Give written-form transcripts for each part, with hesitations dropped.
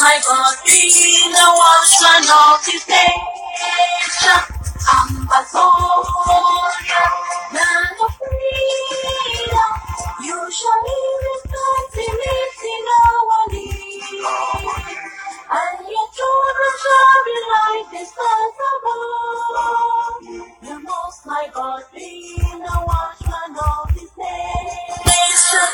My God, be the watchman of his nation, ambassador, man of freedom. You shall live with confidence in our need, and your children shall be like the stars above. The Most High God, be the watchman of his nation.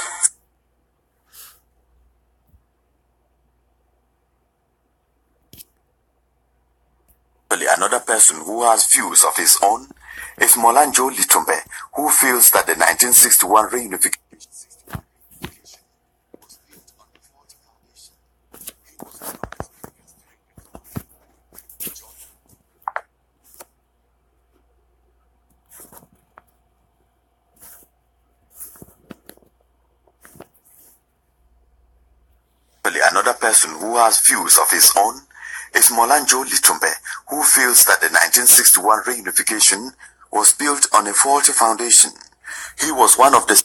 Another person who has views of his own is Molanjo Litumbe, who feels that the 1961 reunification Another person who has views of his own is Molanjo Litumbe, who feels that the 1961 reunification was built on a faulty foundation. He was one of the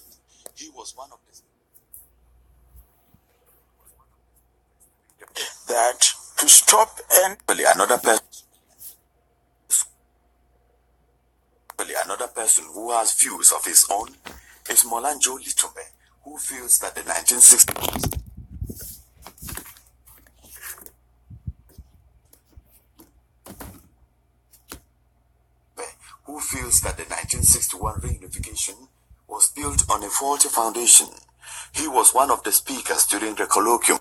that to stop and another person who has views of his own is Molanjo Litumbe, who feels that the 1960 who feels that the 1961 reunification was built on a faulty foundation. He was one of the speakers during the colloquium.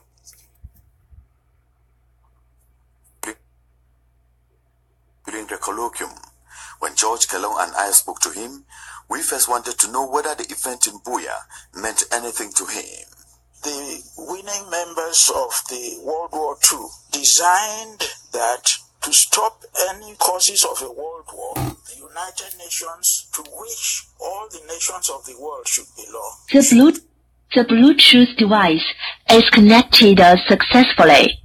When George Kelong and I spoke to him, we first wanted to know whether the event in Buea meant anything to him. The winning members of the World War II designed that to stop any causes of a world war, the United Nations, to which all the nations of the world should belong. The Bluetooth device is connected successfully.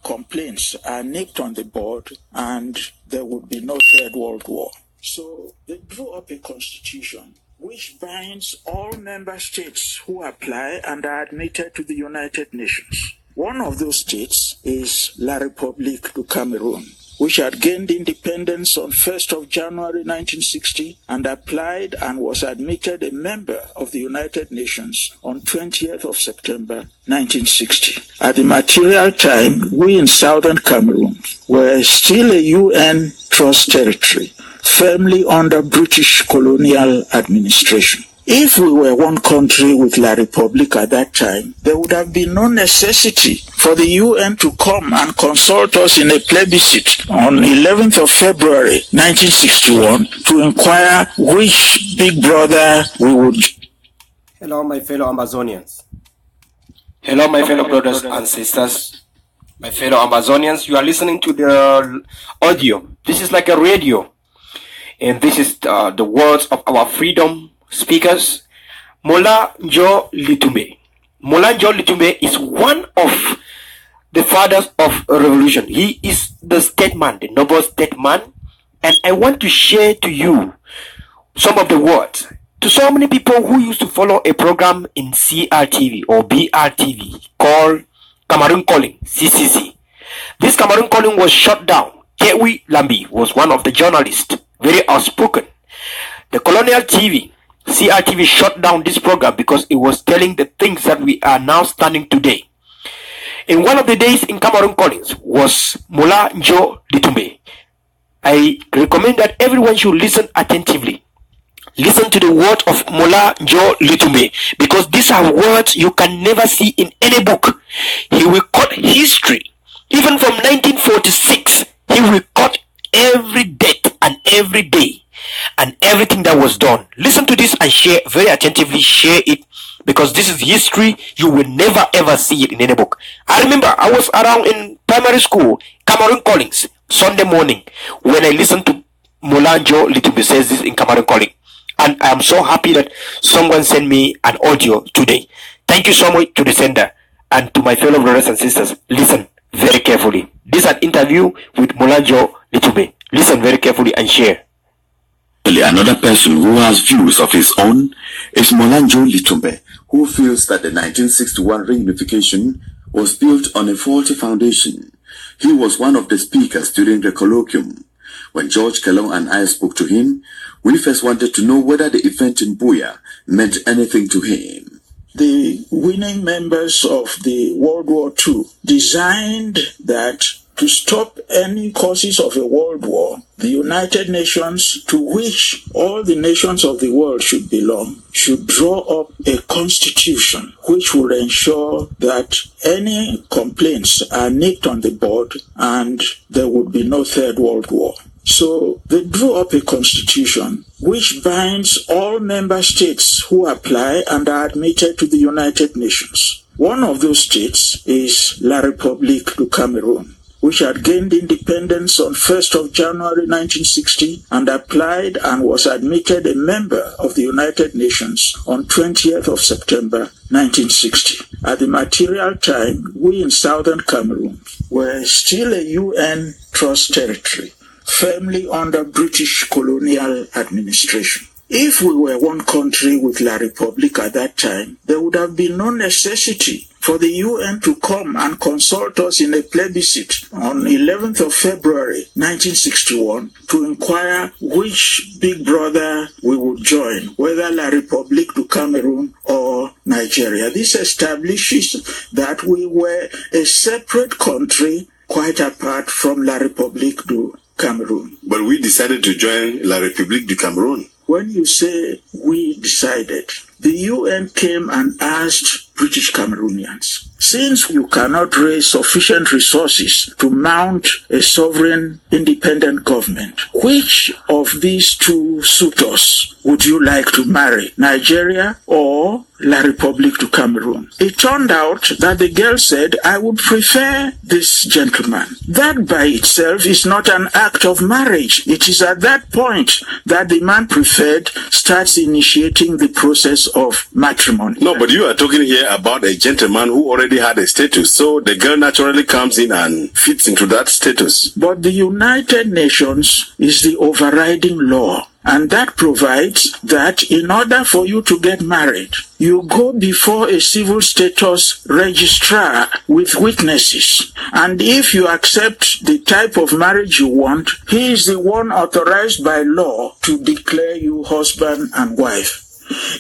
Complaints are nipped on the board and there would be no third world war. So they drew up a constitution which binds all member states who apply and are admitted to the United Nations. One of those states is La République du Cameroon, which had gained independence on 1st of January 1960 and applied and was admitted a member of the United Nations on 20th of September 1960. At the material time, we in southern Cameroon were still a UN trust territory, firmly under British colonial administration. If we were one country with La République at that time, there would have been no necessity for the UN to come and consult us in a plebiscite on 11th of February 1961 to inquire which big brother we would. Hello, my fellow Amazonians. Hello, my fellow brothers and sisters. My fellow Amazonians, you are listening to the audio. This is like a radio. And this is the words of our freedom speakers, Molanjo Litumbe. Molanjo Litumbe is one of the fathers of a revolution. He is the statesman, the noble statesman, and I want to share to you some of the words to so many people who used to follow a program in CRTV or BRTV called Cameroon Calling, CCC. This Cameroon Calling was shut down. Kewi Lambi was one of the journalists, very outspoken. The colonial TV, CRTV, shut down this program because it was telling the things that we are now standing today. In one of the days in Cameroon Collins was Molanjo Litumbe. I recommend that everyone should listen attentively. Listen to the word of Molanjo Litumbe, because these are words you can never see in any book. He will quote history. Even from 1946, he will quote every date and every day and everything that was done. Listen to this and share very attentively. Share it, because this is history. You will never ever see it in any book. I remember I was around in primary school, Cameroon Collins, Sunday morning when I listened to Molanjo Little says this in Cameroon Calling. And I am so happy that someone sent me an audio today. Thank you so much to the sender and to my fellow brothers and sisters. Listen very carefully. This is an interview with Molanjo Little. Listen very carefully and share. Another person who has views of his own is Molanjo Litumbe, who feels that the 1961 reunification was built on a faulty foundation. He was one of the speakers during the colloquium. When George Kellogg and I spoke to him, we first wanted to know whether the event in Buea meant anything to him. The winning members of the World War II designed that to stop any causes of a world war, the United Nations, to which all the nations of the world should belong, should draw up a constitution which will ensure that any complaints are nipped on the bud and there would be no third world war. So they drew up a constitution which binds all member states who apply and are admitted to the United Nations. One of those states is La République du Cameroon, which had gained independence on 1st of January 1960 and applied and was admitted a member of the United Nations on 20th of September 1960. At the material time, we in southern Cameroon were still a UN trust territory, firmly under British colonial administration. If we were one country with La République at that time, there would have been no necessity for the UN to come and consult us in a plebiscite on 11th of February 1961 to inquire which big brother we would join, whether La République du Cameroun or Nigeria. This establishes that we were a separate country quite apart from La République du Cameroon. But we decided to join La République du Cameroun. When you say we decided, the UN came and asked British Cameroonians, since you cannot raise sufficient resources to mount a sovereign independent government, which of these two suitors would you like to marry, Nigeria or La République du Cameroun? It turned out that the girl said, I would prefer this gentleman. That by itself is not an act of marriage. It is at that point that the man preferred starts initiating the process of matrimony. No, but you are talking here about a gentleman who already had a status, so the girl naturally comes in and fits into that status. But the United Nations is the overriding law. And that provides that in order for you to get married, you go before a civil status registrar with witnesses. And if you accept the type of marriage you want, he is the one authorized by law to declare you husband and wife.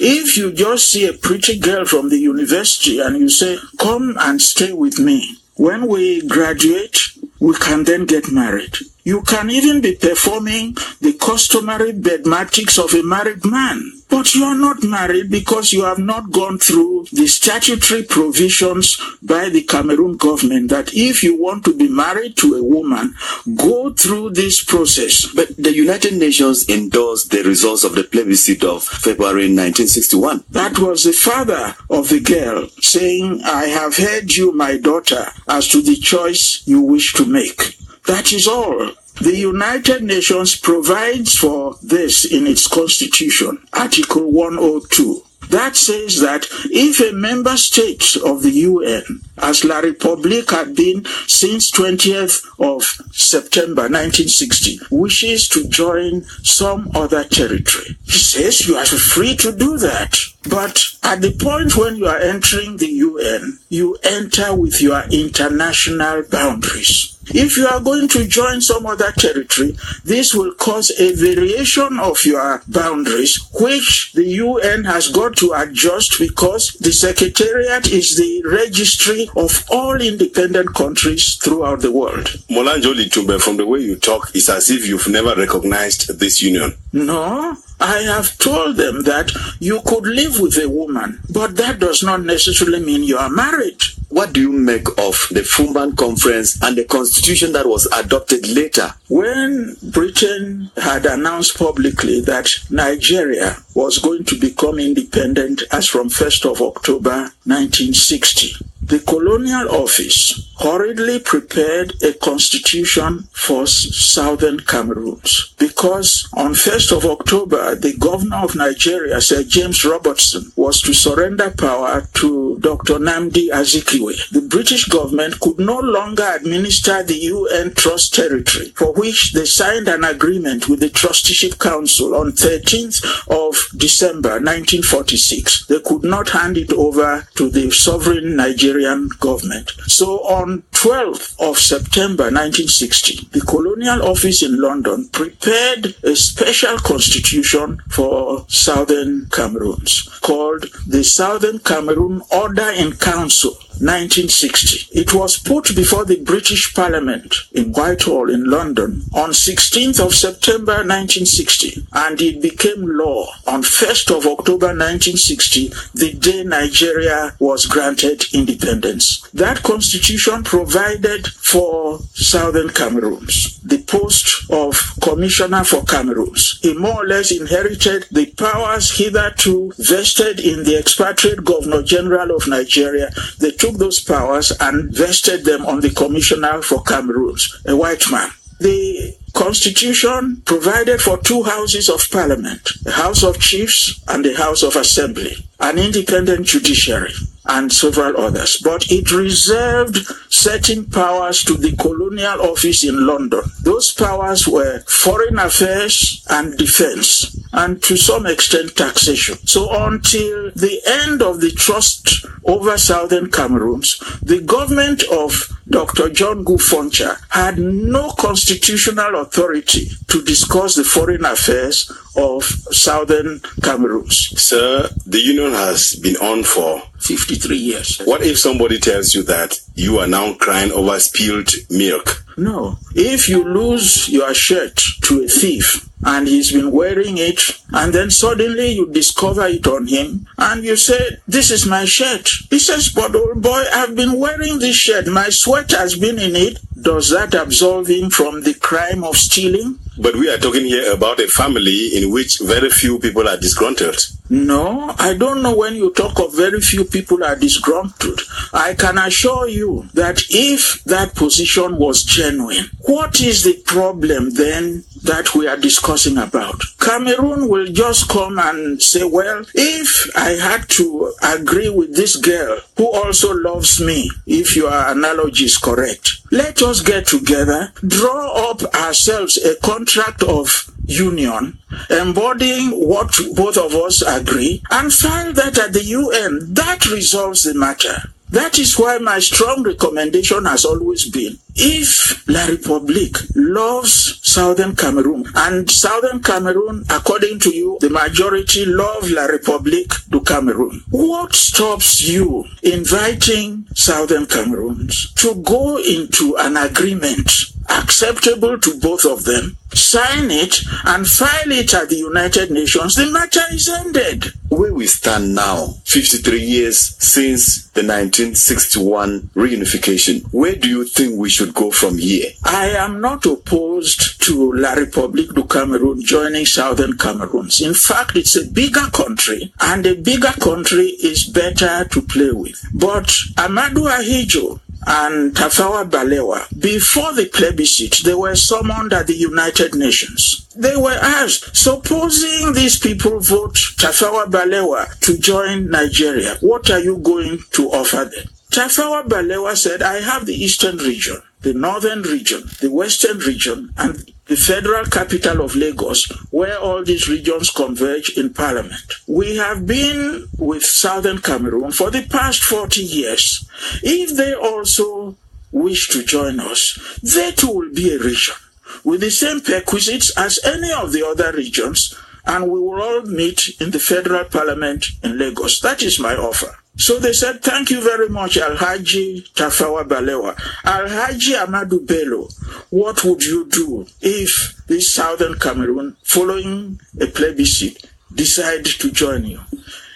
If you just see a pretty girl from the university and you say, come and stay with me, when we graduate, we can then get married. You can even be performing the customary bedmatics of a married man. But you are not married because you have not gone through the statutory provisions by the Cameroon government that if you want to be married to a woman, go through this process. But the United Nations endorsed the results of the plebiscite of February 1961. That was the father of the girl saying, I have heard you, my daughter, as to the choice you wish to make. That is all. The United Nations provides for this in its constitution, Article 102. That says that if a member state of the UN, as La République had been since 20th of September 1960, wishes to join some other territory, he says you are free to do that. But at the point when you are entering the UN, you enter with your international boundaries. If you are going to join some other territory, this will cause a variation of your boundaries, which the UN has got to adjust because the Secretariat is the registry of all independent countries throughout the world. Molanjo Litumbe, from the way you talk, it's as if you've never recognized this union. No, I have told them that you could live with a woman, but that does not necessarily mean you are married. What do you make of the Fumban Conference and the constitution that was adopted later? When Britain had announced publicly that Nigeria was going to become independent as from 1st of October 1960, the Colonial Office hurriedly prepared a constitution for southern Cameroons, because on 1st of October, the governor of Nigeria, Sir James Robertson, was to surrender power to Dr. Nnamdi Azikiwe. The British government could no longer administer the UN Trust territory, for which they signed an agreement with the Trusteeship Council on 13th of December 1946. They could not hand it over to the sovereign Nigerian government. So on 12th of September 1960, the Colonial Office in London prepared a special constitution for Southern Cameroons called the Southern Cameroon Order in Council 1960. It was put before the British Parliament in Whitehall in London on 16th of September 1960, and it became law on 1st of October 1960, the day Nigeria was granted independence. That constitution provided for Southern Cameroons the post of Commissioner for Cameroons. He more or less inherited the powers hitherto vested in the expatriate Governor General of Nigeria. They took those powers and vested them on the Commissioner for Cameroons, a white man. The Constitution provided for two houses of parliament, the House of Chiefs and the House of Assembly, an independent judiciary, and several others. But it reserved certain powers to the Colonial Office in London. Those powers were foreign affairs and defense, and to some extent taxation. So until the end of the trust over Southern Cameroons, the government of Dr. John Gufoncha had no constitutional authority to discuss the foreign affairs of Southern Cameroons. Sir, the union has been on for 53 years. What if somebody tells you that you are now crying over spilled milk? No. If you lose your shirt to a thief and he's been wearing it, and then suddenly you discover it on him and you say, "This is my shirt." He says, "But old boy, I've been wearing this shirt. My sweat has been in it." Does that absolve him from the crime of stealing? But we are talking here about a family in which very few people are disgruntled. No, I don't know when you talk of very few people are disgruntled. I can assure you that if that position was genuine, what is the problem then that we are discussing about? Cameroon will just come and say, "Well, if I had to agree with this girl who also loves me," if your analogy is correct, let us get together, draw up ourselves a contract of union, embodying what both of us agree, and file that at the UN. That resolves the matter. That is why my strong recommendation has always been, if La République loves Southern Cameroon, and Southern Cameroon, according to you, the majority love La République du Cameroun, what stops you inviting Southern Cameroons to go into an agreement acceptable to both of them, sign it, and file it at the United Nations? The matter is ended. Where we stand now, 53 years since the 1961 reunification, where do you think we should go from here? I am not opposed to La République du Cameroun joining Southern Cameroons. In fact, it's a bigger country, and a bigger country is better to play with. But Amadou Ahidjo and Tafawa Balewa, before the plebiscite, they were summoned at the United Nations. They were asked, supposing these people vote Tafawa Balewa to join Nigeria, what are you going to offer them? Tafawa Balewa said, "I have the Eastern region, the Northern region, the Western region, and the federal capital of Lagos, where all these regions converge in parliament. We have been with Southern Cameroon for the past 40 years. If they also wish to join us, they too will be a region with the same perquisites as any of the other regions, and we will all meet in the federal parliament in Lagos." That is my offer. So they said, "Thank you very much, Alhaji Tafawa Balewa. Alhaji Amadou Bello, what would you do if this Southern Cameroon, following a plebiscite, decide to join you?"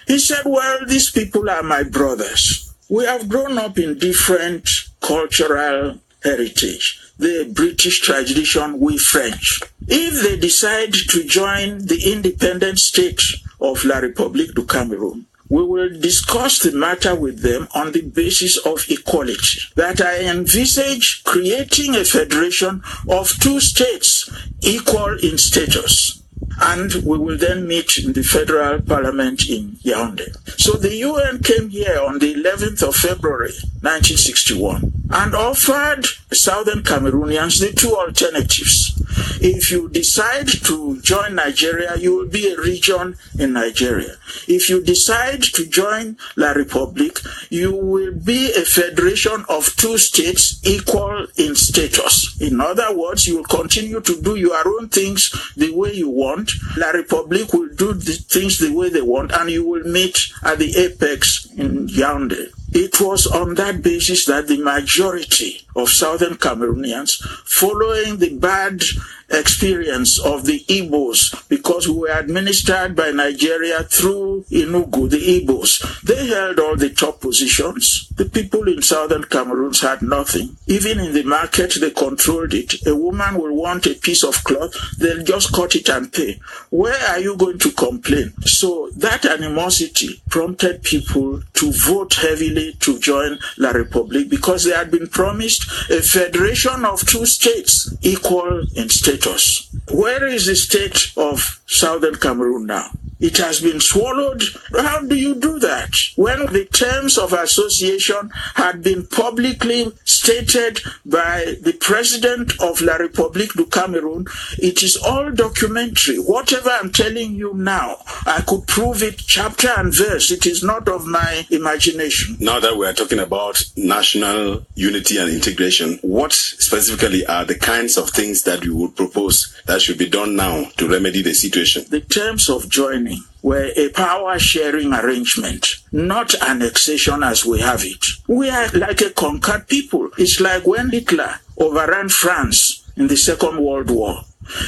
He said, "Well, these people are my brothers. We have grown up in different cultural heritage. The British tradition, we French. If they decide to join the independent state of La République du Cameroun, we will discuss the matter with them on the basis of equality, that I envisage creating a federation of two states equal in status. And we will then meet in the federal parliament in Yaoundé. So the UN came here on the 11th of February, 1961, and offered Southern Cameroonians the two alternatives. If you decide to join Nigeria, you will be a region in Nigeria. If you decide to join La République, you will be a federation of two states equal in status. In other words, you will continue to do your own things the way you want. La République will do the things the way they want, and you will meet at the apex in Yaoundé. It was on that basis that the majority of Southern Cameroonians, following the bad experience of the Igbos, because we were administered by Nigeria through Enugu, the Igbos, they held all the top positions. The people in Southern Cameroon had nothing. Even in the market, they controlled it. A woman will want a piece of cloth, they'll just cut it and pay. Where are you going to complain? So that animosity prompted people to vote heavily to join La République, because they had been promised a federation of two states equal in status. Where is the state of Southern Cameroon now? It has been swallowed. How do you do that? When the terms of association had been publicly stated by the president of La République du Cameroun, it is all documentary. Whatever I'm telling you now, I could prove it chapter and verse. It is not of my imagination. Now that we are talking about national unity and integration, what specifically are the kinds of things that you would propose that should be done now to remedy the situation? The terms of joining were a power-sharing arrangement, not annexation as we have it. We are like a conquered people. It's like when Hitler overran France in the Second World War.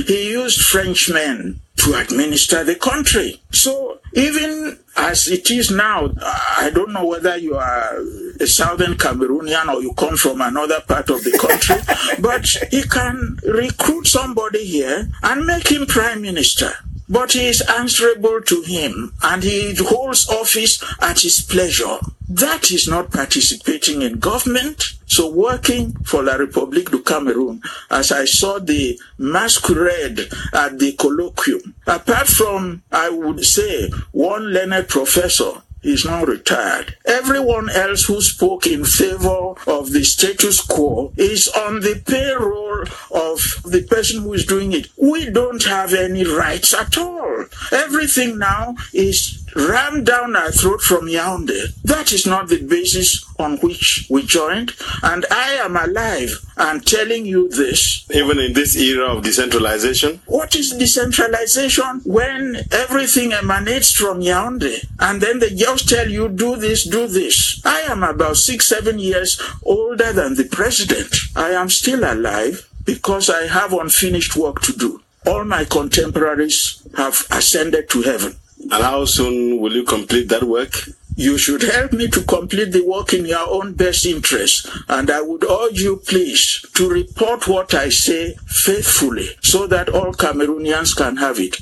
He used Frenchmen to administer the country. So even as it is now, I don't know whether you are a Southern Cameroonian or you come from another part of the country, but he can recruit somebody here and make him prime minister. But he is answerable to him, and he holds office at his pleasure. That is not participating in government. So working for La République du Cameroun, as I saw the masquerade at the colloquium, apart from, I would say, one learned professor, he's now retired. Everyone else who spoke in favor of the status quo is on the payroll of the person who is doing it. We don't have any rights at all. Everything now is rammed down our throat from Yaoundé. That is not the basis on which we joined, and I am alive and telling you this. Even in this era of decentralization? What is decentralization when everything emanates from Yaoundé, and then they just tell you, do this, do this? I am about 6-7 years older than the president. I am still alive because I have unfinished work to do. All my contemporaries have ascended to heaven. And how soon will you complete that work? You should help me to complete the work in your own best interest. And I would urge you, please, to report what I say faithfully so that all Cameroonians can have it.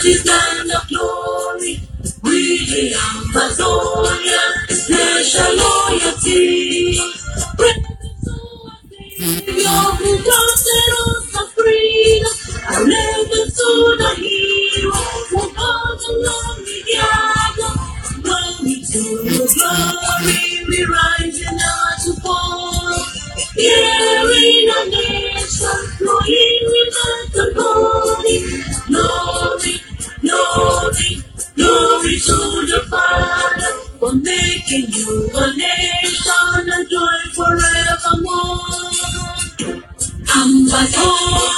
This land of glory, we the Amazonians, nation loyalty. Savior who granted us the freedom, I never to the hero who fought along the gather. Glory to the glory, we rise and not to fall. Here in a nation, flowing with the glory. Glory, glory, glory to the Father for making you a nation and joy forevermore. Ambazonia,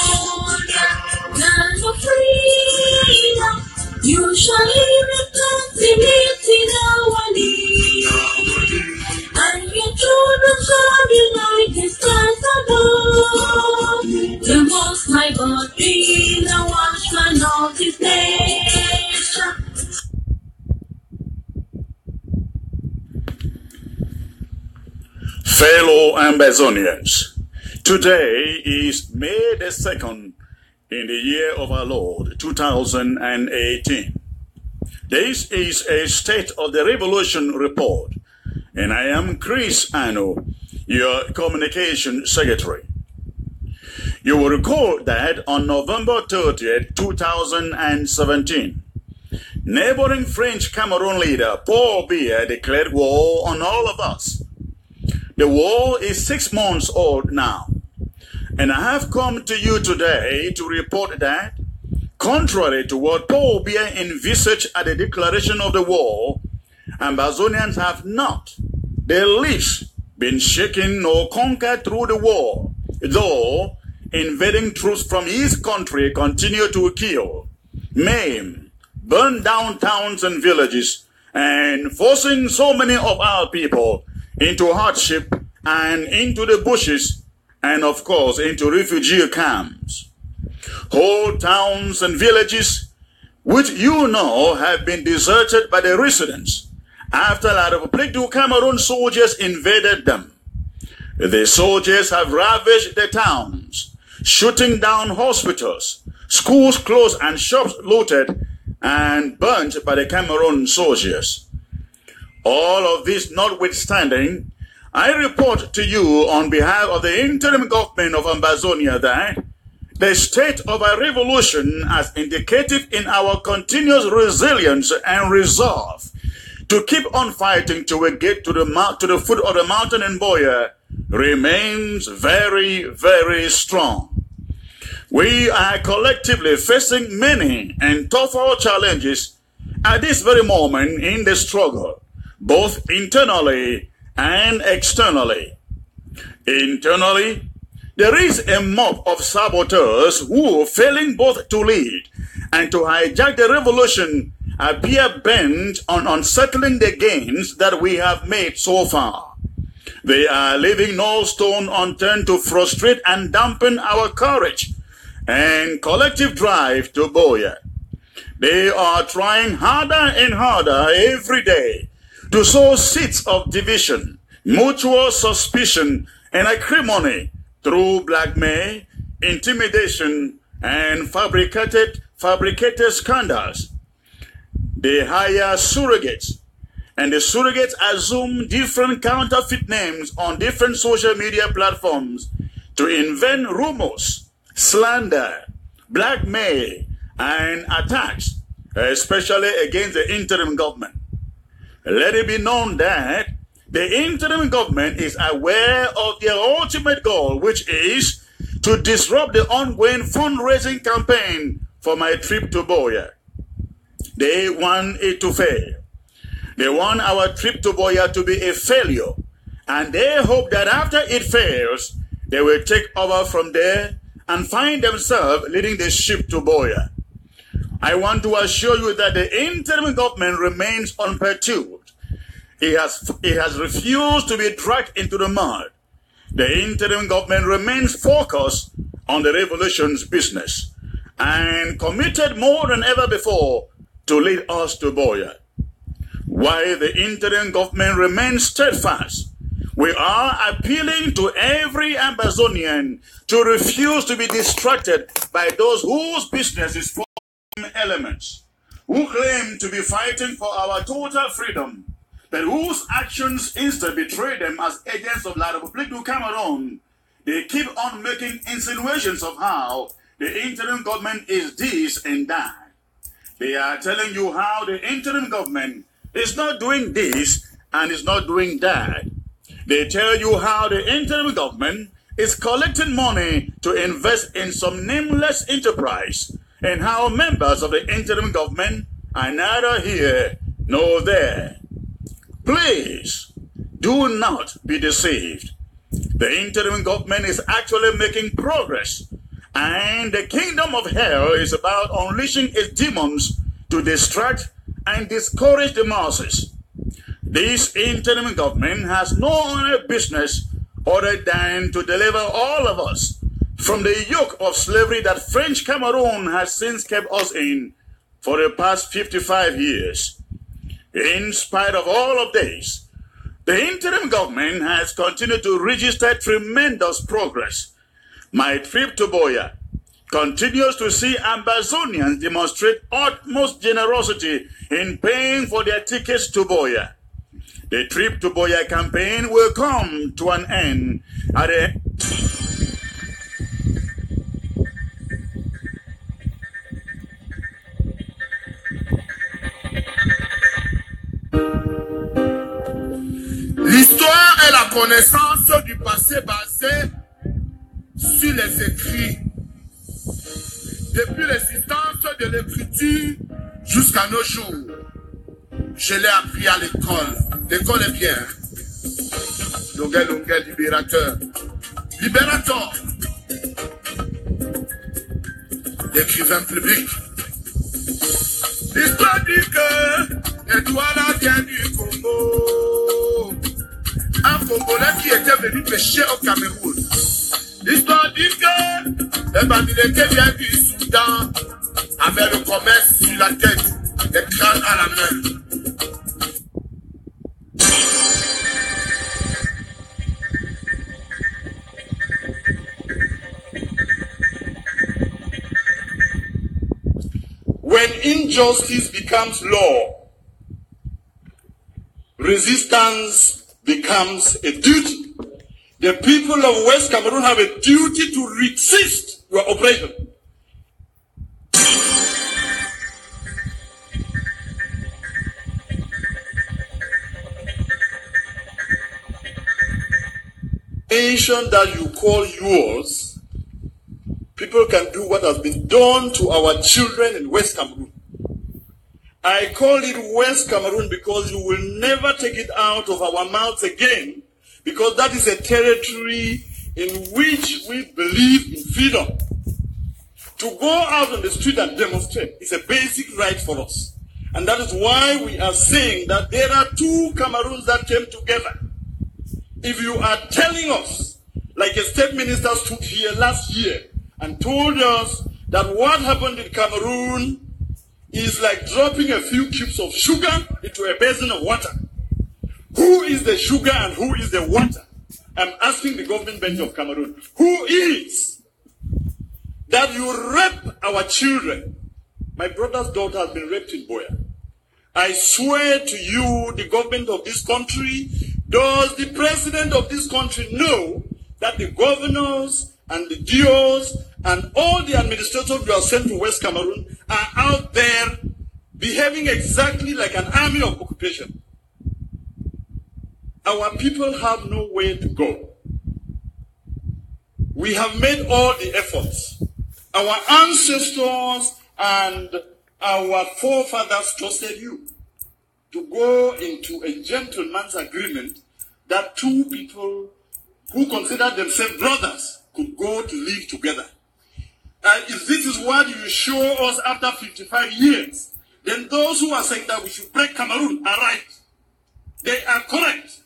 land of freedom, you shall live in plenty in our need, and your children shall unite and stand alone. The Most High God be Fellow Ambazonians, today is May the 2nd in the year of our Lord 2018. This is a State of the Revolution report, and I am Chris Ano, your Communication Secretary. You will recall that on November 30th, 2017, neighboring French Cameroon leader Paul Biya declared war on all of us. The war is 6 months old now, and I have come to you today to report that, contrary to what Paul Biya envisaged at the declaration of the war, Ambazonians have not, their least, been shaken nor conquered through the war, though invading troops from his country continue to kill, maim, burn down towns and villages, and forcing so many of our people into hardship and into the bushes, and of course into refugee camps. Whole towns and villages, which you know have been deserted by the residents after La République du Cameroon soldiers invaded them. The soldiers have ravaged the towns, shooting down hospitals, schools closed and shops looted and burnt by the Cameroon soldiers. All of this notwithstanding, I report to you on behalf of the interim government of Ambazonia that the state of a revolution, as indicated in our continuous resilience and resolve to keep on fighting till we get to the foot of the mountain in Boya, remains very, very strong. We are collectively facing many and tougher challenges at this very moment in the struggle, both internally and externally. Internally, there is a mob of saboteurs who, failing both to lead and to hijack the revolution, appear bent on unsettling the gains that we have made so far. They are leaving no stone unturned to frustrate and dampen our courage and collective drive to Boya. They are trying harder and harder every day to sow seeds of division, mutual suspicion, and acrimony through blackmail, intimidation, and fabricated scandals. They hire surrogates, and the surrogates assume different counterfeit names on different social media platforms to invent rumors, slander, blackmail, and attacks, especially against the interim government. Let it be known that the interim government is aware of their ultimate goal, which is to disrupt the ongoing fundraising campaign for my trip to Boya. They want it to fail. They want our trip to Boya to be a failure, and they hope that after it fails, they will take over from there and find themselves leading the ship to Boya. I want to assure you that the interim government remains unperturbed. It has refused to be dragged into the mud. The interim government remains focused on the revolution's business and committed more than ever before to lead us to Boya. While the interim government remains steadfast, we are appealing to every Ambazonian to refuse to be distracted by those whose business is for elements, who claim to be fighting for our total freedom, but whose actions instead betray them as agents of La République du Cameroon. They keep on making insinuations of how the interim government is this and that. They are telling you how the interim government is not doing this and is not doing that. They tell you how the interim government is collecting money to invest in some nameless enterprise, and how members of the interim government are neither here nor there. Please, do not be deceived. The interim government is actually making progress, and the kingdom of hell is about unleashing its demons to distract and discourage the masses. This interim government has no other business other than to deliver all of us from the yoke of slavery that French Cameroon has since kept us in for the past 55 years. In spite of all of this, The interim government has continued to register tremendous progress. My trip to Boya continues to see Ambazonians demonstrate utmost generosity in paying for their tickets to Boya. The trip to Boya campaign will come to an end at the L'histoire est la connaissance du passé basée sur les écrits. Depuis l'existence de l'écriture jusqu'à nos jours, je l'ai appris à l'école. L'école est bien. Longuet, libérateur. Libérateur. L'écrivain public. L'histoire dit que Edouard vient du Congo. Un Congolais qui était venu pêcher au Cameroun. L'histoire dit que les Bamileke vient du Soudan avec le commerce sur la tête, les crânes à la main. When injustice becomes law, resistance becomes a duty. The people of West Cameroon have a duty to resist your oppression. Nation that you call yours, people can do what has been done to our children in West Cameroon. I call it West Cameroon because you will never take it out of our mouths again, because that is a territory in which we believe in freedom. To go out on the street and demonstrate is a basic right for us. And that is why we are saying that there are two Cameroons that came together. If you are telling us, like a state minister stood here last year and told us that what happened in Cameroon is like dropping a few cubes of sugar into a basin of water. Who is the sugar and who is the water? I'm asking the government bench of Cameroon, who is that you rape our children? My brother's daughter has been raped in Boya. I swear to you, the government of this country, does the president of this country know that the governors and the DOs and all the administrators who are sent to West Cameroon are out there behaving exactly like an army of occupation? Our people have nowhere to go. We have made all the efforts. Our ancestors and our forefathers trusted you to go into a gentleman's agreement that two people who consider themselves brothers could go to live together. And if this is what you show us after 55 years, then those who are saying that we should break Cameroon are right. They are correct.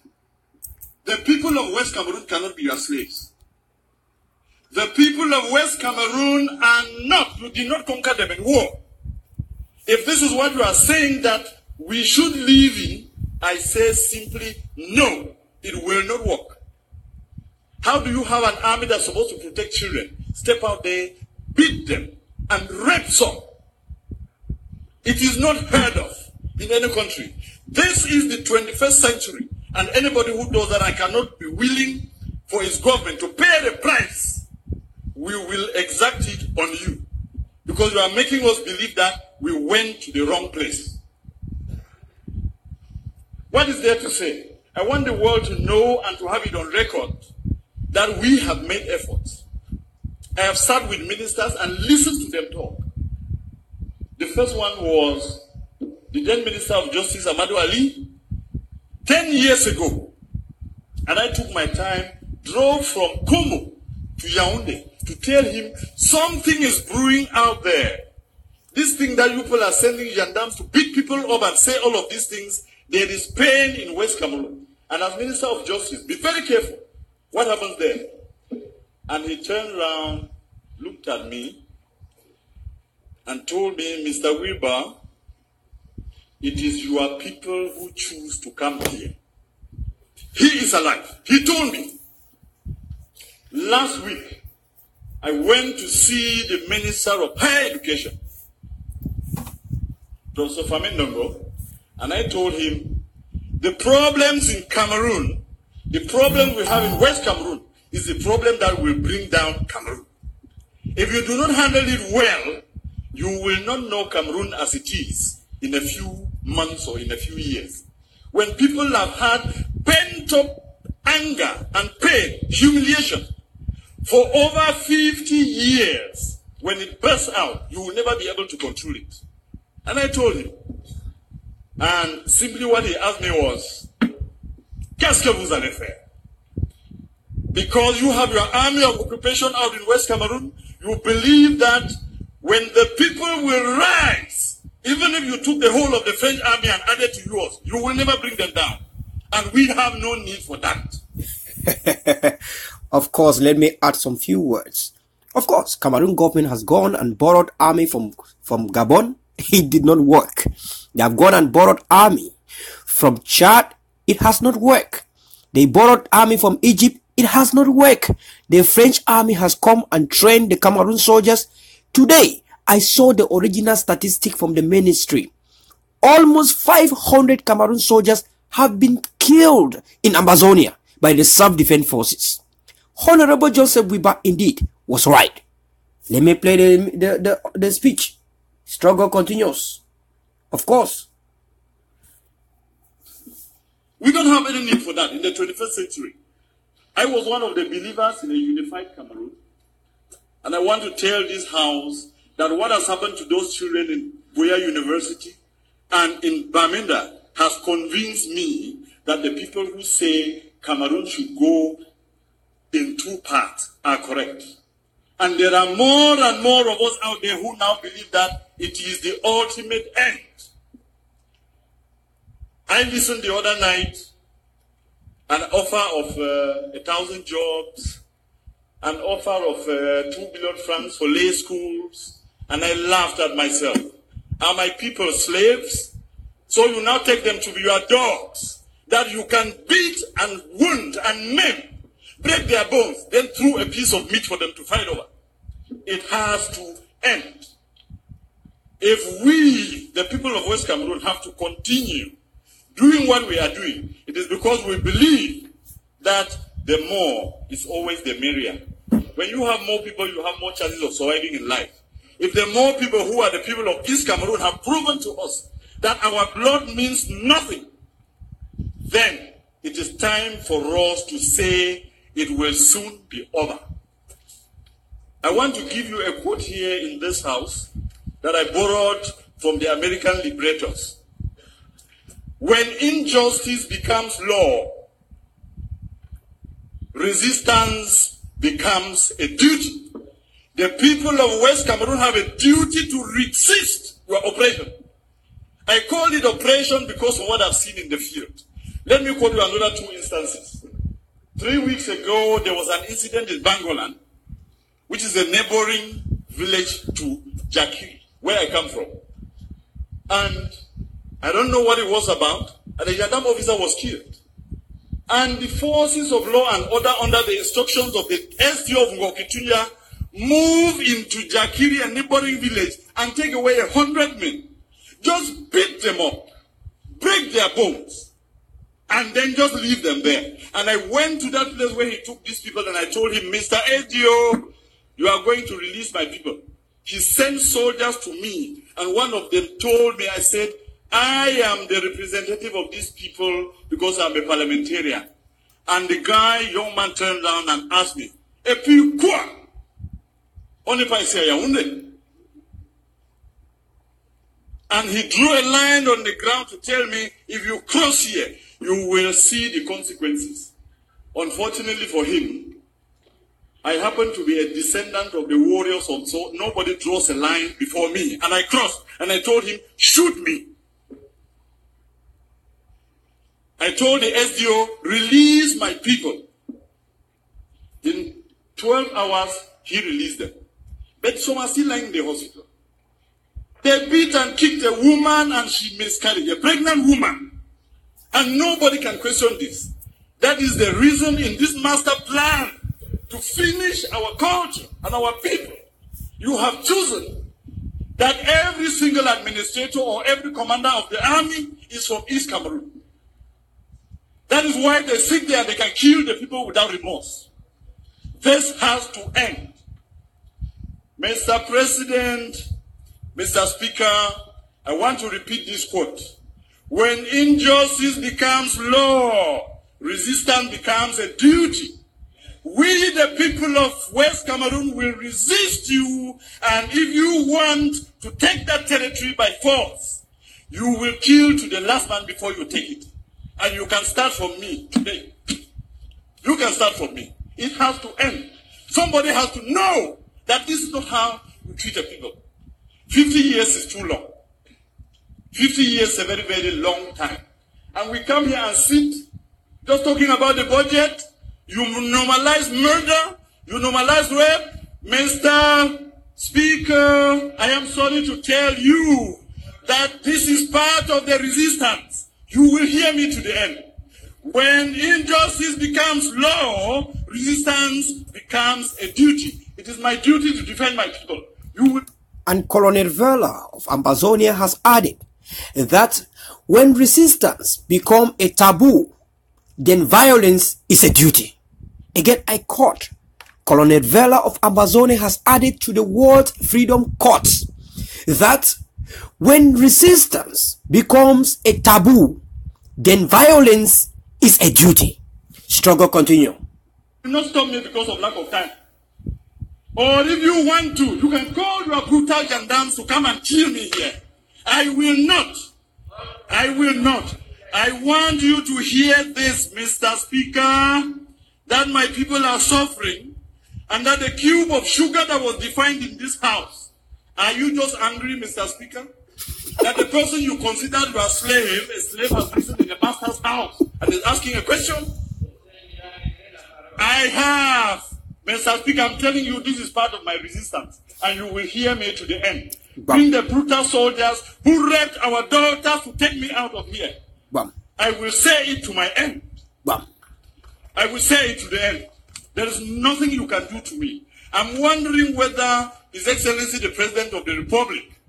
The people of West Cameroon cannot be your slaves. The people of West Cameroon are not, you did not conquer them in war. If this is what you are saying that we should live in, I say simply, no, it will not work. How do you have an army that's supposed to protect children, step out there, beat them, and rape some? It is not heard of in any country. This is the 21st century, and anybody who does that, I cannot be willing for his government to pay the price. We will exact it on you, because you are making us believe that we went to the wrong place. What is there to say? I want the world to know and to have it on record that we have made efforts. I have sat with ministers and listened to them talk. The first one was the then Minister of Justice, Amadou Ali, 10 years ago. And I took my time, drove from Como to Yaoundé to tell him something is brewing out there. This thing that you people are sending gendarmes to beat people up and say all of these things, there is pain in West Cameroon. And as Minister of Justice, be very careful. What happens there? And he turned around, looked at me, and told me, Mr. Wilbur, it is your people who choose to come here. He is alive. He told me. Last week, I went to see the Minister of Higher Education, Professor Famindongo, and I told him, the problems in Cameroon, the problem we have in West Cameroon, is the problem that will bring down Cameroon. If you do not handle it well, you will not know Cameroon as it is in a few months or in a few years. When people have had pent-up anger and pain, humiliation, for over 50 years, when it bursts out, you will never be able to control it. And I told him. And simply what he asked me was, qu'est-ce que vous allez faire? Because you have your army of occupation out in West Cameroon, you believe that when the people will rise, even if you took the whole of the French army and added to yours, you will never bring them down. And we have no need for that. Of course, let me add some few words. Of course, Cameroon government has gone and borrowed army from Gabon. It did not work. They have gone and borrowed army from Chad. It has not worked. They borrowed army from Egypt. It has not worked. The French army has come and trained the Cameroon soldiers. Today, I saw the original statistic from the ministry. Almost 500 Cameroon soldiers have been killed in Amazonia by the self-defense forces. Honorable Joseph Wiba indeed was right. Let me play the speech. Struggle continues. Of course. We don't have any need for that in the 21st century. I was one of the believers in a unified Cameroon. And I want to tell this house that what has happened to those children in Buea University and in Bamenda has convinced me that the people who say Cameroon should go in two parts are correct. And there are more and more of us out there who now believe that it is the ultimate end. I listened the other night, an offer of 1,000 jobs, an offer of 2 billion francs for lay schools, and I laughed at myself. Are my people slaves? So you now take them to be your dogs, that you can beat and wound and maim, break their bones, then throw a piece of meat for them to fight over. It has to end. If we, the people of West Cameroon, have to continue doing what we are doing, it is because we believe that the more is always the merrier. When you have more people, you have more chances of surviving in life. If the more people who are the people of East Cameroon have proven to us that our blood means nothing, then it is time for us to say it will soon be over. I want to give you a quote here in this house that I borrowed from the American liberators. When injustice becomes law, resistance becomes a duty. The people of West Cameroon have a duty to resist your oppression. I call it oppression because of what I've seen in the field. Let me quote you another two instances. 3 weeks ago, there was an incident in Bangolan, which is a neighboring village to Jakiri, where I come from. And I don't know what it was about, and a Yadam officer was killed. And the forces of law and order under the instructions of the SDO of Ngokitunya move into Jakiri, a neighboring village, and take away 100 men. Just beat them up, break their bones, and then just leave them there. And I went to that place where he took these people, and I told him, Mr. SDO, you are going to release my people. He sent soldiers to me, and one of them told me, I said, I am the representative of these people because I'm a parliamentarian. And the guy, young man, turned around and asked me, "Et puis quoi? On n'est pas ici à Yaoundé." And he drew a line on the ground to tell me, if you cross here, you will see the consequences. Unfortunately for him, I happen to be a descendant of the warriors, so nobody draws a line before me. And I crossed, and I told him, shoot me. I told the SDO, release my people. In 12 hours, he released them. But some are still lying in the hospital. They beat and kicked a woman and she miscarried, a pregnant woman. And nobody can question this. That is the reason in this master plan to finish our culture and our people, you have chosen that every single administrator or every commander of the army is from East Cameroon. That is why they sit there and they can kill the people without remorse. This has to end. Mr. President, Mr. Speaker, I want to repeat this quote. When injustice becomes law, resistance becomes a duty. We, the people of West Cameroon, will resist you, and if you want to take that territory by force, you will kill to the last man before you take it. And you can start from me today. You can start from me. It has to end. Somebody has to know that this is not how you treat a people. 50 years is too long. 50 years is a very, very long time. And we come here and sit just talking about the budget. You normalize murder. You normalize rape. Mr. Speaker, I am sorry to tell you that this is part of the resistance. You will hear me to the end. When injustice becomes law, resistance becomes a duty. It is my duty to defend my people. You will. And Colonel Verla of Ambazonia has added that when resistance becomes a taboo, then violence is a duty. Again, I quote, Colonel Verla of Ambazonia has added to the World Freedom Courts that when resistance becomes a taboo, then violence is a duty. Struggle continue. You not stop me because of lack of time. Or if you want to, you can call your brutal gendarmes to come and kill me here. I will not. I will not. I want you to hear this, Mr. Speaker, that my people are suffering, and that the cube of sugar that was defined in this house. Are you just angry, Mr. Speaker? That the person you considered a slave has risen in the master's house and is asking a question? I have. Mr. Speaker, I'm telling you, this is part of my resistance, and you will hear me to the end. Bring the brutal soldiers who raped our daughters to take me out of here. Bam. I will say it to my end. Bam. I will say it to the end. There is nothing you can do to me. I'm wondering whether His Excellency the President of the Republic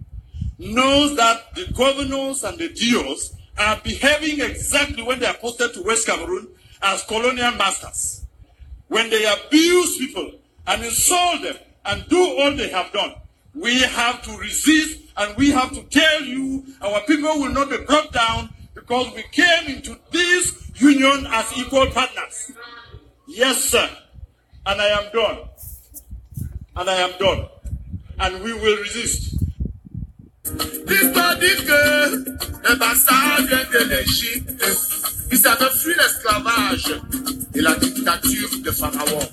knows that the governors and the DOs are behaving exactly when they are posted to West Cameroon as colonial masters. When they abuse people and insult them and do all they have done, we have to resist, and we have to tell you our people will not be brought down because we came into this union as equal partners. Yes, sir. And I am done. And I am done. And we will resist. L'histoire dit que les bastards viennent de l'Égypte. Ils avaient fui l'esclavage et la dictature de Pharaon.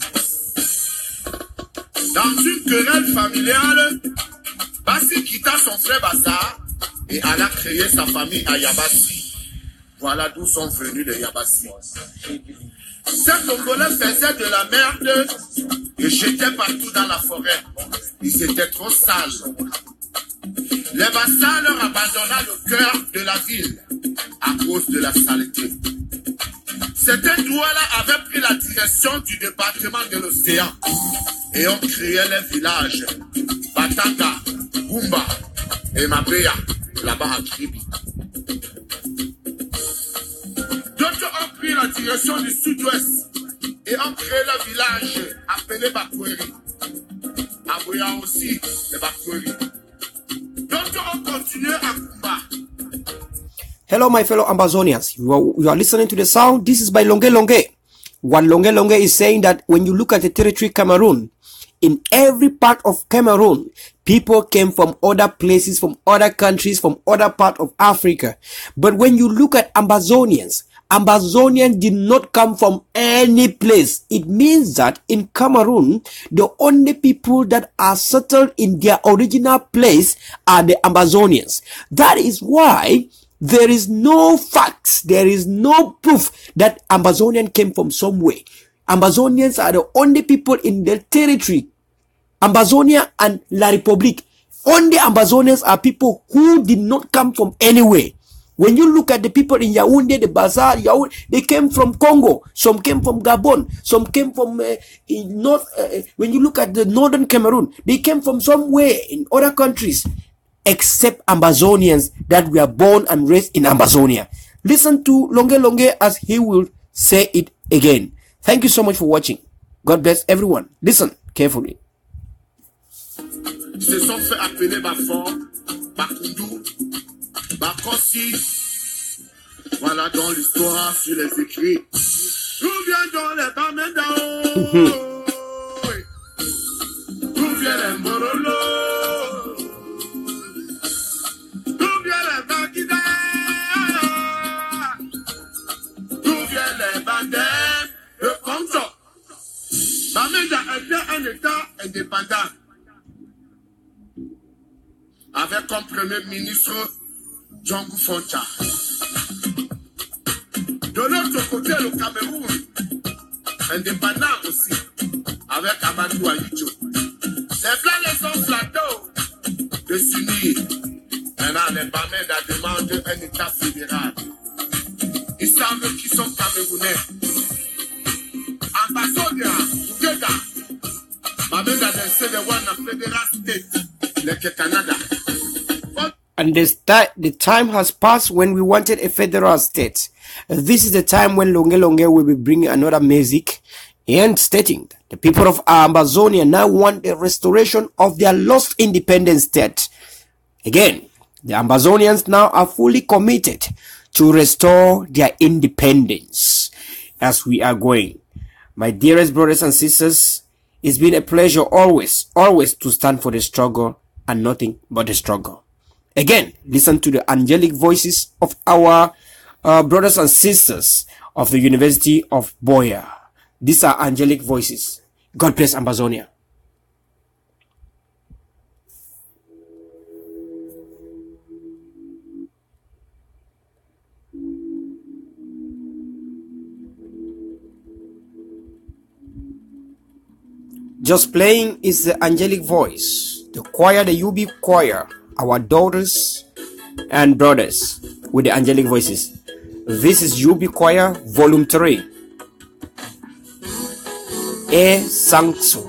Dans une querelle familiale, Bassi quitta son frère Bassa et alla créer sa famille à Yabassi. Voilà d'où sont venus les Yabassi. Ces Congolais faisaient de la merde et jetaient partout dans la forêt. Ils étaient trop sales. Les Bassins leur abandonna le cœur de la ville à cause de la saleté. Certains Douala avaient pris la direction du département de l'océan et ont créé les villages Batanga, Gumba et Mabea, là-bas à Kribi. D'autres ont pris la direction du sud-ouest et ont créé le village appelé Bakweri. Aboya aussi, les Bakweri. D'autres ont continué à Gumba. Hello, my fellow Ambazonians. You are listening to the sound. This is by Longe Longe. What Longe Longe is saying that when you look at the territory Cameroon, in every part of Cameroon, people came from other places, from other countries, from other parts of Africa. But when you look at Ambazonians did not come from any place. It means that in Cameroon, the only people that are settled in their original place are the Ambazonians. That is why there is no facts, there is no proof that Ambazonian came from somewhere. Ambazonians are the only people in the territory, Ambazonia and La Republique. Only Ambazonians are people who did not come from anywhere. When you look at the people in Yaoundé, the bazaar, they came from Congo. Some came from Gabon. Some came from in North. When you look at the northern Cameroon, they came from somewhere in other countries, except Ambazonians that were born and raised in Ambazonia. Listen to Longe Longe as he will say it again. Thank you so much for watching. God bless everyone. Listen carefully. Se sont fait appeler Bafon, Bakoundou, Bakossi. Voilà dans l'histoire sur les écrits. D'où vient dans les Bamendao? D'où vient les Morolo? D'où vient les Bakida? D'où vient les Bandem? Le Congo. Bamenda était un État indépendant, avec comme premier ministre Django Foncha. De l'autre côté, le Cameroun, indépendant aussi, avec Amadou Ahidjo. Les Blancs les ont flattés de s'unir. Maintenant, les Bamenda demandent un État fédéral. Ils savent qu'ils sont Camerounais. Ambassador, together. Bamenda, they say they want a federal state, like Canada. And the time has passed when we wanted a federal state. This is the time when Longe Longe will be bringing another music and stating the people of Amazonia now want the restoration of their lost independent state. Again, the Amazonians now are fully committed to restore their independence as we are going. My dearest brothers and sisters, it's been a pleasure always to stand for the struggle and nothing but the struggle. Again, listen to the angelic voices of our brothers and sisters of the University of Boya. These are angelic voices. God bless Amazonia. Just playing is the angelic voice, the choir, the UB choir, our daughters and brothers with the angelic voices. This is UB choir volume 3. E Sangsu.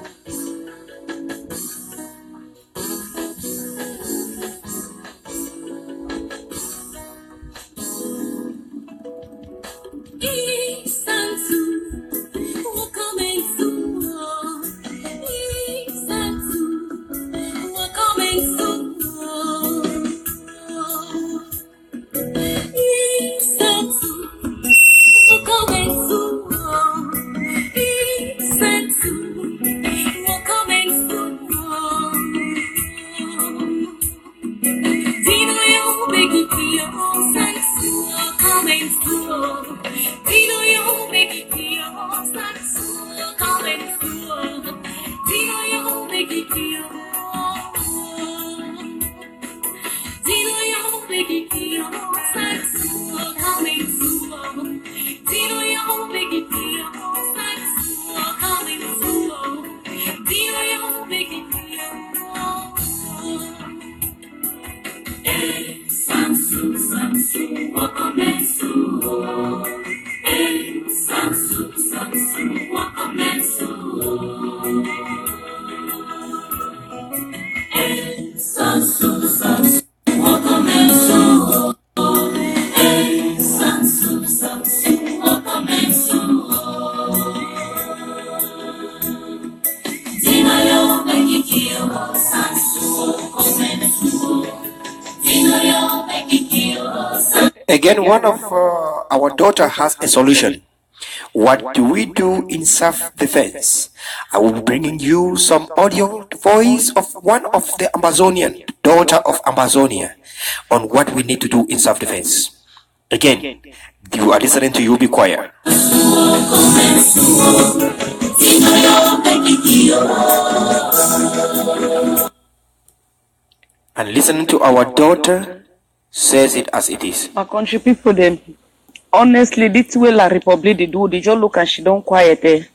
Again, one of our daughter has a solution. What do we do in self-defense? I will be bringing you some audio voice of one of the Amazonian, daughter of Amazonia, on what we need to do in self-defense. Again, you are listening to UB Choir. And listening to our daughter says it as it is. Our country people, them honestly, this way La Republic they do, they just look and she don't quiet there.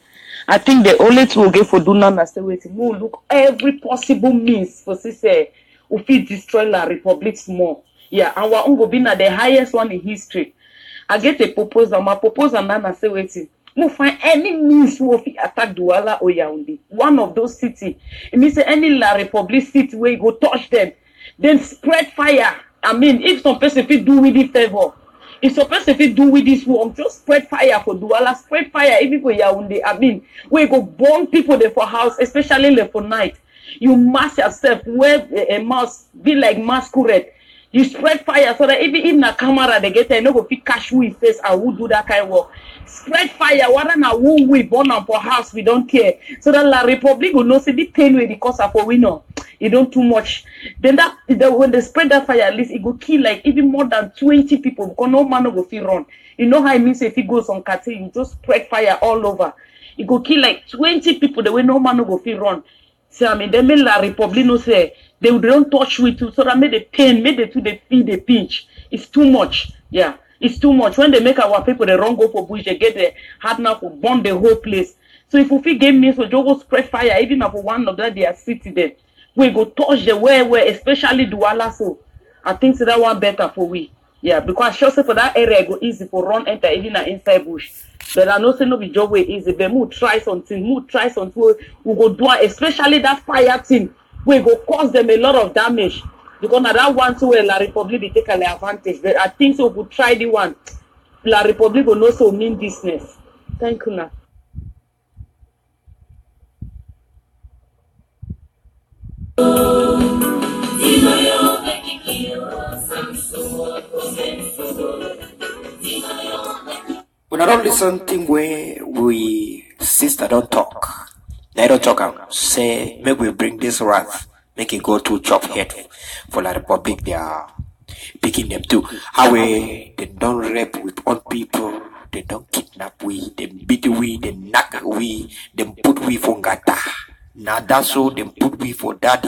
I think the only thing we get for do now is waiting. We look every possible means for say we fit destroy La Republic more. Yeah, and our own go be na the highest one in history. I get a proposal. My proposal now say waiting. No find any means who attack Douala or Yaoundé. One of those cities. It means any La Republic city where you go touch them. Then spread fire. I mean, if some person fit do with the favor, if some person fit do with this work, just spread fire for Douala, spread fire even for Yaoundé. I mean, where you go burn people there for house, especially there for night. You mask yourself, wear a mask, be like masquerade. You spread fire so that even in a camera they get there, no go fit catch who his face and who do that kind of work. Spread fire, whether na who we burn up for house, we don't care. So that La Republic will know say the pain with the cause of for we know. It don't too much. Then when they spread that fire, at least it go kill like even more than 20 people because no man no go fit run. You know how it means if it goes on cartel, you just spread fire all over. It go kill like 20 people the way no man no go fit run. So I mean, they make La Republic no say they don't touch with you, so that made the pain, made the two they feel the pinch. It's too much. Yeah, it's too much. When they make our people the wrong go for bush, they get the hard now to burn the whole place. So if we game me, so go spread fire, even for one of that they are city there. We go touch the where, especially Douala. So I think so that one better for we. Yeah, because sure for that area go easy for run enter even inside bush. But I know say no be job way easy. But we try something, we go do, especially that fire thing. We go cause them a lot of damage. Because now that one too La Republic they take an advantage. But I think so we could try the one. La Republic will also mean business. Thank you now. When I don't listen thing where we sister don't talk. They don't talk say maybe we bring this wrath, make it go to chop head for La Republic. They are picking them too. How they don't rape with own people, they don't kidnap we, they beat we, they knock we, they put we for gata. Now that's so they put we for that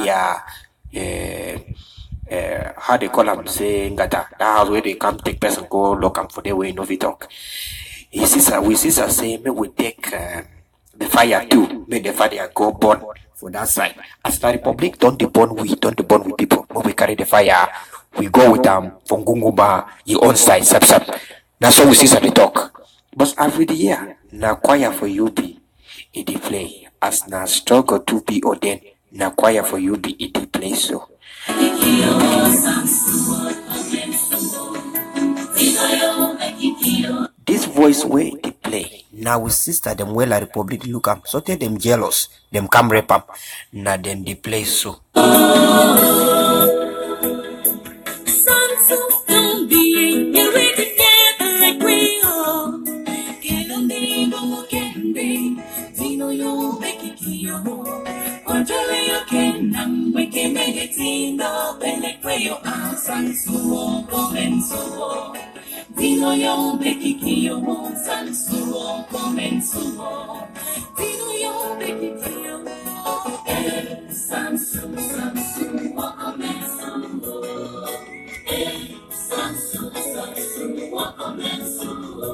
how they call them say gata. That's where they come take person go look them for their way no we talk. We sister say maybe we take the fire too, make the fire go burn for that side. As the Republic don't burn with people. When we carry the fire, we go with them from Gungumba, your own side, sap. That's how we sister they talk. But every year, na choir for you be it dey play. As na struggle to be ordained, na choir for you be it dey play so. This voice way they play. Now we sister them well La Republic look up. So tell them jealous. Them come rap up. Now then they play so. Dino yo bekiki yo mo sansuo comensuo. Dino yo bekiki yo mo sansu wa comensuo. Sansu wa comensuo. Sansu wa comensuo.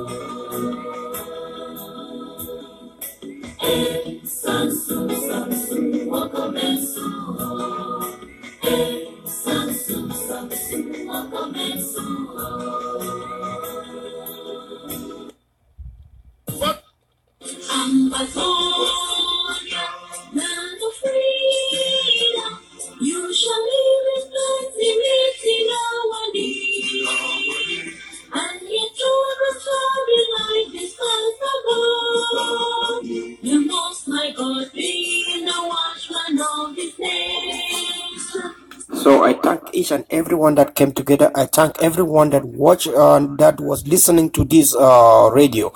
Sansu wa comensuo. Amazonia, land of freedom, you shall live in plenty nowadays. And your children shall be like the stars above. You must, my God, be the watchman of this nation. So I thank each and everyone that came together. I thank everyone that watched, that was listening to this radio.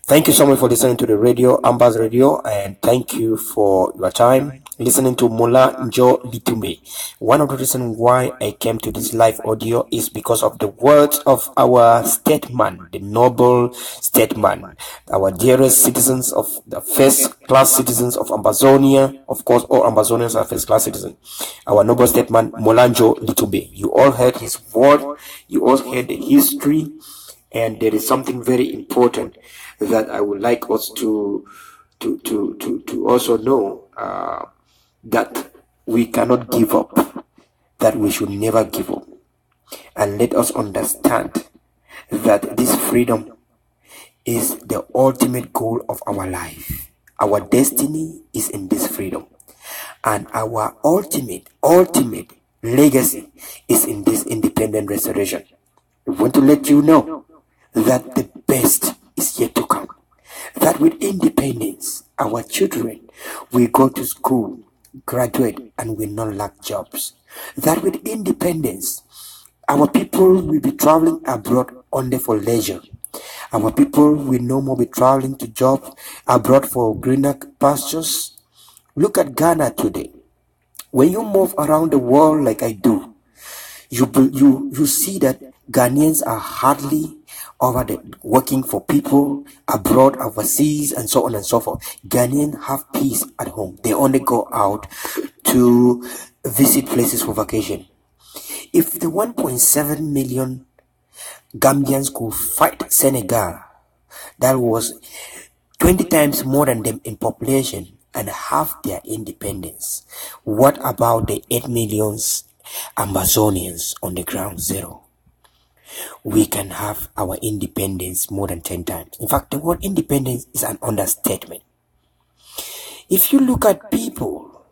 Thank you so much for listening to the radio, Ambas Radio, and thank you for your time listening to Molanjo Litumbe. One of the reasons why I came to this live audio is because of the words of our statesman, the noble statesman, our dearest citizens of the first-class citizens of Amazonia. Of course, all Amazonians are first-class citizens. Our noble statesman, Molanjo Litumbe. You all heard his word, you all heard the history, and there is something very important that I would like us to also know, that we cannot give up, that we should never give up. And let us understand that this freedom is the ultimate goal of our life. Our destiny is in this freedom. And our ultimate legacy is in this independent restoration. We want to let you know that the best is yet to come. That with independence, our children will go to school, graduate, and will not lack jobs. That with independence, our people will be traveling abroad only for leisure. Our people will no more be traveling to jobs abroad for greener pastures. Look at Ghana today. When you move around the world like I do, you see that Ghanaians are hardly over the working for people abroad, overseas, and so on and so forth. Ghanaians have peace at home. They only go out to visit places for vacation. If the 1.7 million Gambians could fight Senegal, that was 20 times more than them in population, and have their independence, what about the 8 million Amazonians on the ground zero? We can have our independence more than 10 times. In fact, the word independence is an understatement. If you look at people,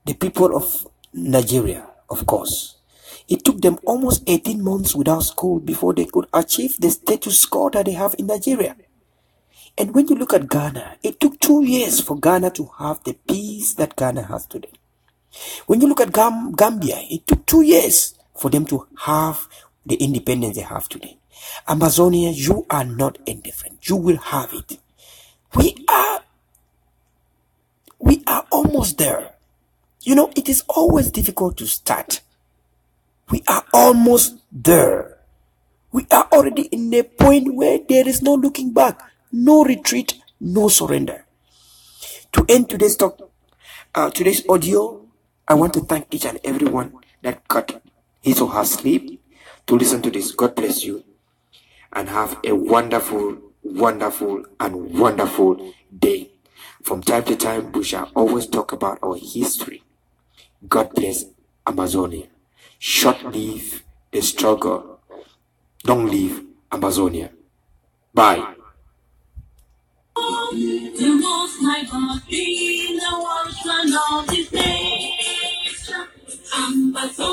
the people of Nigeria, of course, it took them almost 18 months without school before they could achieve the status quo that they have in Nigeria. And when you look at Ghana, it took 2 years for Ghana to have the peace that Ghana has today. When you look at Gambia, it took 2 years for them to have the independence they have today. Amazonia, you are not indifferent. You will have it. We are almost there. You know, it is always difficult to start. We are almost there. We are already in a point where there is no looking back, no retreat, no surrender. To end today's talk, today's audio, I want to thank each and everyone that cut his or her sleep to listen to this. God bless you and have a wonderful, wonderful, and wonderful day. From time to time, we shall always talk about our history. God bless Amazonia. Short live the struggle. Long live Amazonia. Bye. The most high God be the watchman of this nation, Amazonia.